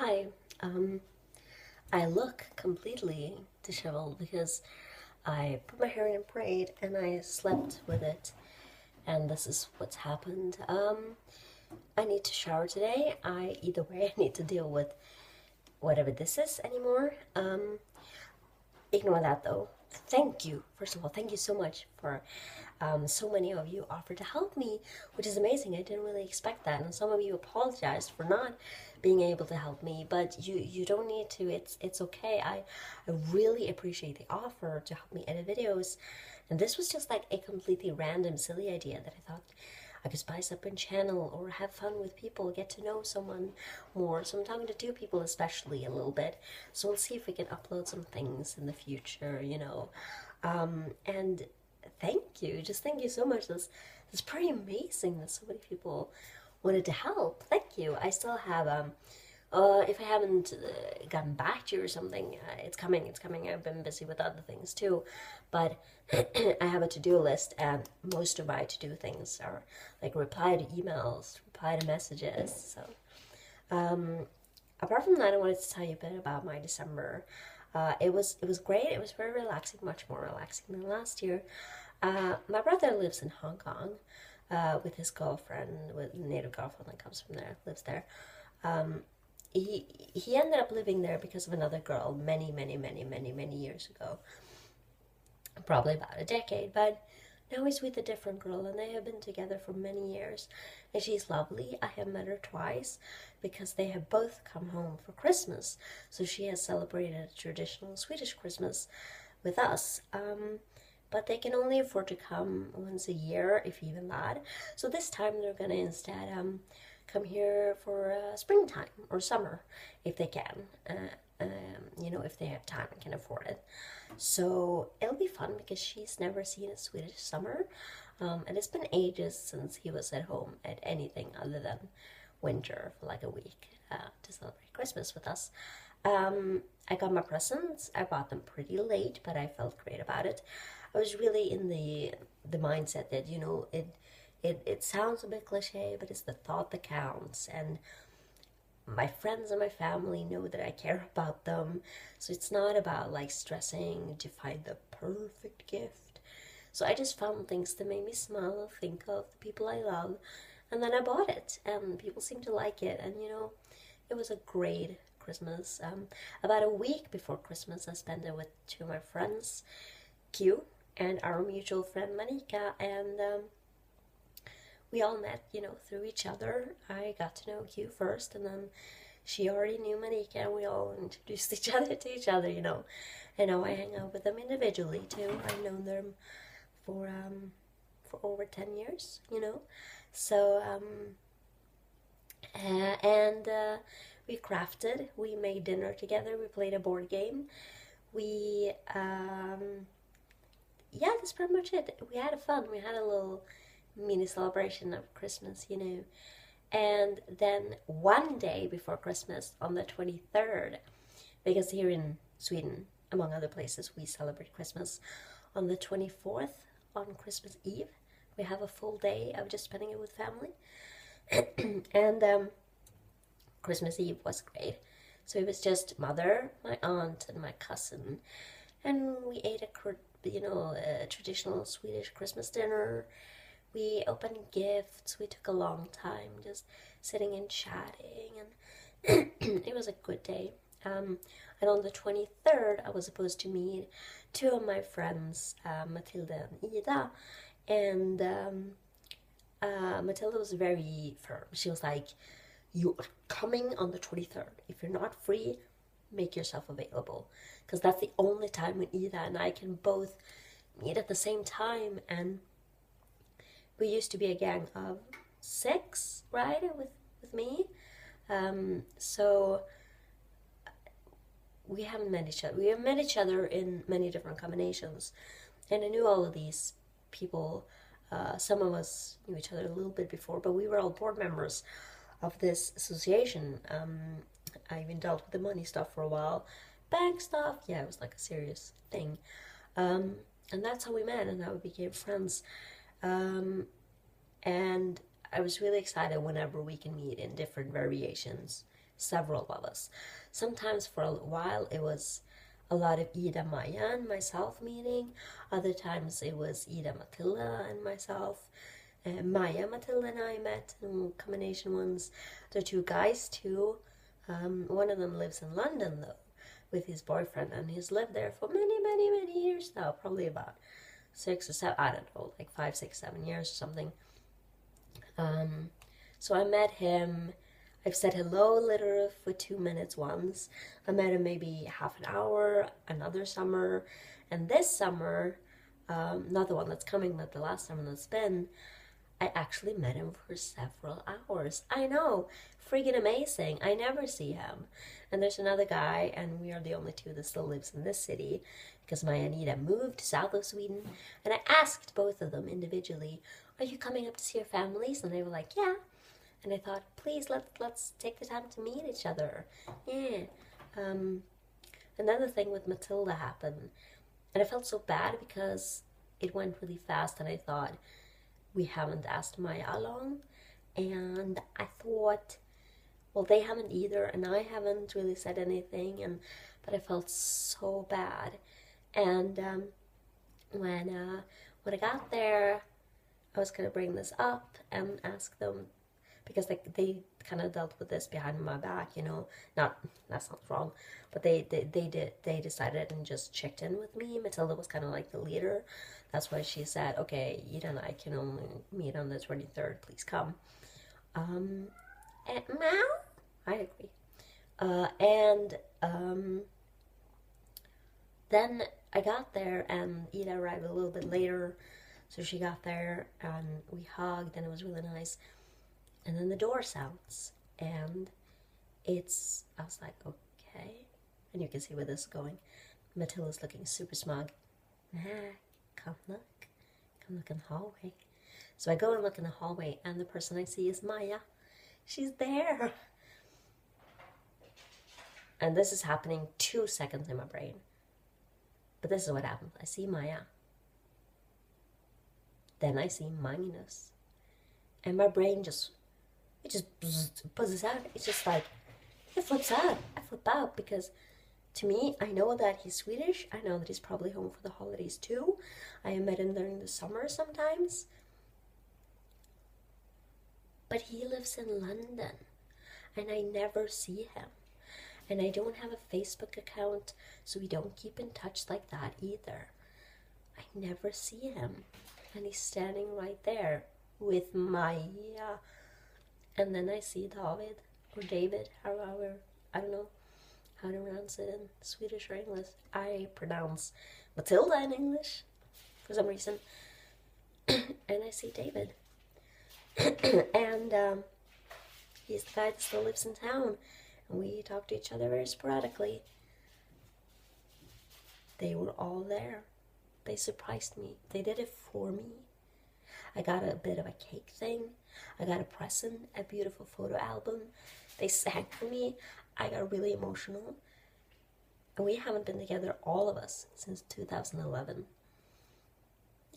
Hi, um, I look completely disheveled because I put my hair in a braid and I slept with it, and this is what's happened. I need to shower today. Either way, I need to deal with whatever this is anymore. Ignore that though. Thank you. First of all, thank you so much for so many of you offered to help me, which is amazing. I didn't really expect that, and some of you apologized for not being able to help me, but you don't need to. It's okay. I really appreciate the offer to help me edit videos, and this was just like a completely random, silly idea that I thought I could spice up a channel or have fun with people, get to know someone more. So I'm talking to two people especially a little bit. So we'll see if we can upload some things in the future. And thank you. Just thank you so much. That's pretty amazing that so many people wanted to help. Thank you. I still have if I haven't gotten back to you or something, it's coming. It's coming. I've been busy with other things too, but I have a to-do list, and most of my to-do things are like reply to emails, reply to messages. So, apart from that, I wanted to tell you a bit about my December. It was great. It was very relaxing, much more relaxing than last year. My brother lives in Hong Kong with his girlfriend, with native girlfriend that comes from there, lives there. Um, he ended up living there because of another girl many years ago, probably about a decade. But now he's with a different girl, and they have been together for many years. And she's lovely. I have met her twice because they have both come home for Christmas. So she has celebrated a traditional Swedish Christmas with us. But they can only afford to come once a year, if even that. So this time they're gonna instead come here for springtime or summer, if they can. If they have time and can afford it. So it'll be fun because she's never seen a Swedish summer, and it's been ages since he was at home at anything other than winter for like a week to celebrate Christmas with us. I got my presents. I bought them pretty late, but I felt great about it. I was really in the mindset that it sounds a bit cliche, but it's the thought that counts, and my friends and my family know that I care about them. So it's not about like stressing to find the perfect gift. So I just found things that made me smile, think of the people I love, and then I bought it, and people seem to like it. And it was a great Christmas. About a week before Christmas, I spent it with two of my friends, Q, and our mutual friend Manika, and we all met, through each other. I got to know Q first, and then she already knew Manika, and we all introduced each other to each other. And now I hang out with them individually too. I've known them for over 10 years. So and we crafted, we made dinner together, we played a board game. We Yeah, that's pretty much it. We had fun. We had a little mini celebration of Christmas. And then one day before Christmas, on the 23rd, because here in Sweden, among other places, we celebrate Christmas on the 24th, on Christmas Eve. We have a full day of just spending it with family. And Christmas Eve was great. So it was just mother, my aunt, and my cousin. And we ate a traditional Swedish Christmas dinner. We opened gifts. We took a long time just sitting and chatting, and it was a good day. And on the 23rd, I was supposed to meet two of my friends, Matilda and Ida. And Matilda was very firm. She was like, "You are coming on the 23rd. If you're not free, make yourself available." Because that's the only time when Ida and I can both meet at the same time. And we used to be a gang of 6, right? With me. So we haven't met each other. We have met each other in many different combinations. And I knew all of these people. Some of us knew each other a little bit before, but we were all board members of this association. I even dealt with the money stuff for a while. Bank stuff, yeah, it was like a serious thing. And that's how we met, and how we became friends. And I was really excited whenever we can meet in different variations, several of us. Sometimes for a while it was a lot of Ida, Maya, and myself meeting. Other times it was Ida, Matilda, and myself. Maya, Matilda, and I met in combination ones. They're two guys too. One of them lives in London though, with his boyfriend, and he's lived there for many, many, many years now. Probably about 6 or 7, I don't know, like 5, 6, 7 years or something. So I met him. I've said hello literally for 2 minutes once. I met him maybe half an hour another summer. And this summer, not the one that's coming, but the last summer that's been, I actually met him for several hours. I know, freaking amazing. I never see him. And there's another guy, and we are the only two that still lives in this city, because my Anita moved south of Sweden. And I asked both of them individually, are you coming up to see your families? And they were like, yeah. And I thought, please, let's take the time to meet each other. Yeah. Another thing with Matilda happened. And I felt so bad because it went really fast, and I thought, we haven't asked Maya along. And I thought, well, they haven't either, and I haven't really said anything, but I felt so bad. And when I got there, I was going to bring this up and ask them, because they kind of dealt with this behind my back, you know. Not, that sounds wrong, but they decided and just checked in with me. Matilda was kind of like the leader. That's why she said, okay, Ida and I can only meet on the 23rd, please come. And now I agree. Then I got there, and Ida arrived a little bit later, so she got there and we hugged, and it was really nice. And then the door sounds, and I was like, okay. And you can see where this is going. Matilda's looking super smug. Come look in the hallway. So I go and look in the hallway, and the person I see is Maya. She's there. And this is happening 2 seconds in my brain. But this is what happens. I see Maya. Then I see Magnus. And my brain just buzzes out. It's just like, it flips out. I flip out because to me, I know that he's Swedish. I know that he's probably home for the holidays too. I met him during the summer sometimes. But he lives in London, and I never see him. And I don't have a Facebook account, so we don't keep in touch like that either. I never see him. And he's standing right there with Maya. And then I see David, however, I don't know how to pronounce it in Swedish or English. I pronounce Matilda in English for some reason. And I see David. And he's the guy that still lives in town. And we talk to each other very sporadically. They were all there. They surprised me. They did it for me. I got a bit of a cake thing. I got a present, a beautiful photo album. They sang for me. I got really emotional. And we haven't been together, all of us, since 2011.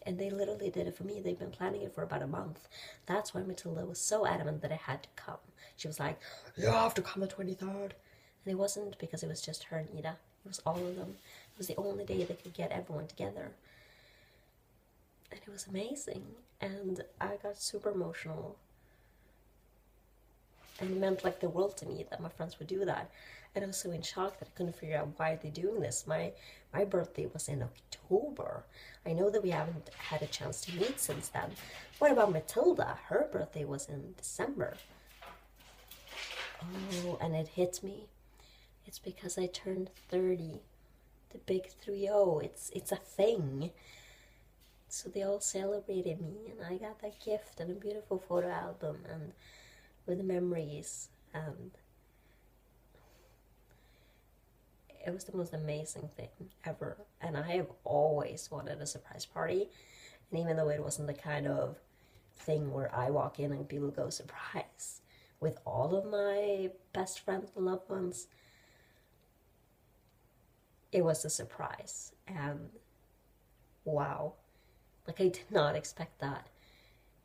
And they literally did it for me. They've been planning it for about a month. That's why Matilda was so adamant that I had to come. She was like, you have to come the 23rd. And it wasn't because it was just her and Ida. It was all of them. It was the only day they could get everyone together. And it was amazing. And I got super emotional. And it meant like the world to me that my friends would do that. And I was so in shock that I couldn't figure out why they're doing this. My birthday was in October. I know that we haven't had a chance to meet since then. What about Matilda? Her birthday was in December. Oh, and it hit me. It's because I turned 30. The big 30. It's a thing. So they all celebrated me, and I got that gift and a beautiful photo album and with memories, and it was the most amazing thing ever. And I have always wanted a surprise party, and even though it wasn't the kind of thing where I walk in and people go surprise, with all of my best friends and loved ones, it was a surprise. And wow, like I did not expect that.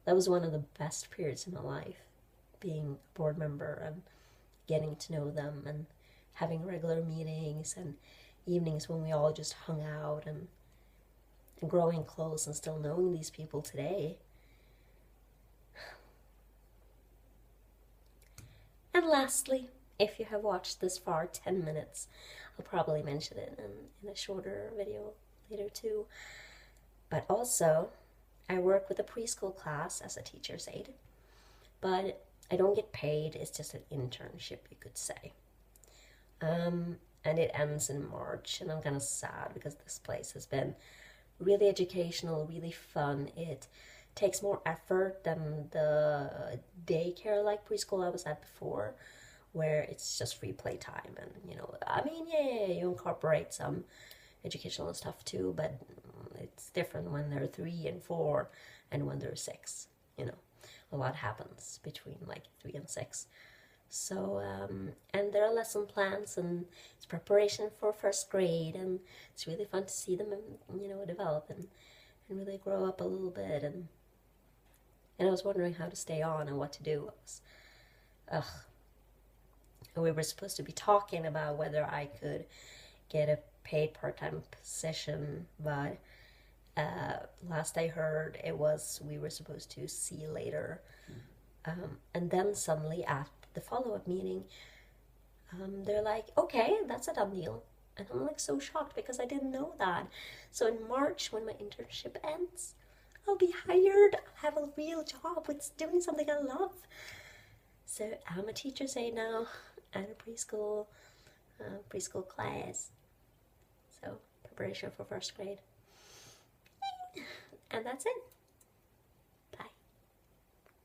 That was one of the best periods in my life, being a board member and getting to know them and having regular meetings and evenings when we all just hung out and growing close and still knowing these people today. And lastly, if you have watched this far, 10 minutes, I'll probably mention it in a shorter video later too. But also, I work with a preschool class as a teacher's aide, but I don't get paid. It's just an internship, you could say. And it ends in March, and I'm kind of sad because this place has been really educational, really fun. It takes more effort than the daycare like preschool I was at before, where it's just free playtime. And I mean, yeah, you incorporate some educational stuff too, but it's different when they're 3 and 4 and when they're 6. A lot happens between like 3 and 6. So and there are lesson plans, and it's preparation for first grade, and it's really fun to see them develop and really grow up a little bit. And I was wondering how to stay on and what to do. We were supposed to be talking about whether I could get a paid part-time position, but last I heard we were supposed to see later. And then suddenly at the follow-up meeting, they're like, okay, that's a done deal. And I'm like so shocked because I didn't know that. So in March, when my internship ends, I'll be hired. I'll have a real job with doing something I love. So I'm a teacher's aide now at a preschool class. So preparation for first grade. And that's it.